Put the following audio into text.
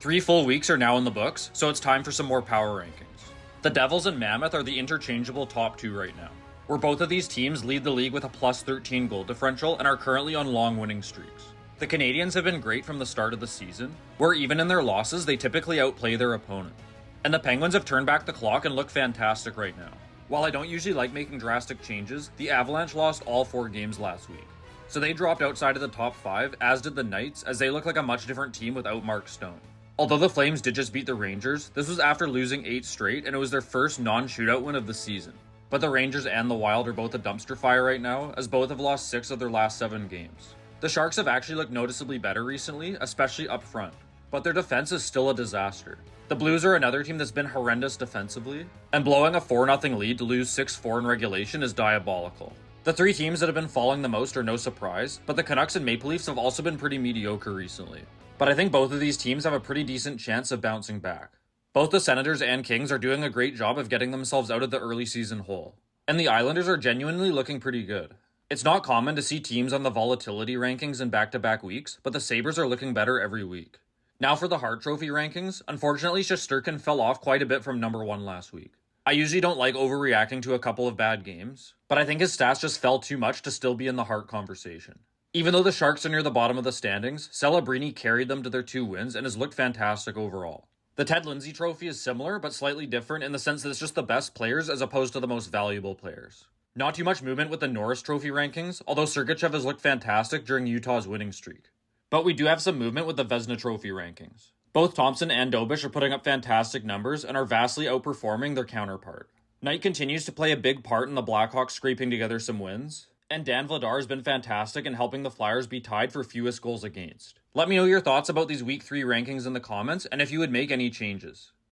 3 full weeks are now in the books, so it's time for some more power rankings. The Devils and Mammoth are the interchangeable top 2 right now, where both of these teams lead the league with a plus 13 goal differential and are currently on long winning streaks. The Canadiens have been great from the start of the season, where even in their losses they typically outplay their opponent. And the Penguins have turned back the clock and look fantastic right now. While I don't usually like making drastic changes, the Avalanche lost all 4 games last week. So they dropped outside of the top 5, as did the Knights, as they look like a much different team without Mark Stone. Although the Flames did just beat the Rangers, this was after losing 8 straight and it was their first non-shootout win of the season. But the Rangers and the Wild are both a dumpster fire right now, as both have lost 6 of their last 7 games. The Sharks have actually looked noticeably better recently, especially up front, but their defense is still a disaster. The Blues are another team that's been horrendous defensively, and blowing a 4-0 lead to lose 6-4 in regulation is diabolical. The 3 teams that have been falling the most are no surprise, but the Canucks and Maple Leafs have also been pretty mediocre recently. But I think both of these teams have a pretty decent chance of bouncing back. Both the Senators and Kings are doing a great job of getting themselves out of the early season hole, and the Islanders are genuinely looking pretty good. It's not common to see teams on the volatility rankings in back-to-back weeks, but the Sabres are looking better every week. Now for the Hart Trophy rankings, unfortunately Shesterkin fell off quite a bit from number 1 last week. I usually don't like overreacting to a couple of bad games, but I think his stats just fell too much to still be in the Hart conversation. Even though the Sharks are near the bottom of the standings, Celebrini carried them to their 2 wins and has looked fantastic overall. The Ted Lindsay Trophy is similar, but slightly different in the sense that it's just the best players as opposed to the most valuable players. Not too much movement with the Norris Trophy rankings, although Sergachev has looked fantastic during Utah's winning streak. But we do have some movement with the Vezina Trophy rankings. Both Thompson and Dobish are putting up fantastic numbers and are vastly outperforming their counterpart. Knight continues to play a big part in the Blackhawks scraping together some wins, and Dan Vladar has been fantastic in helping the Flyers be tied for fewest goals against. Let me know your thoughts about these Week 3 rankings in the comments, and if you would make any changes.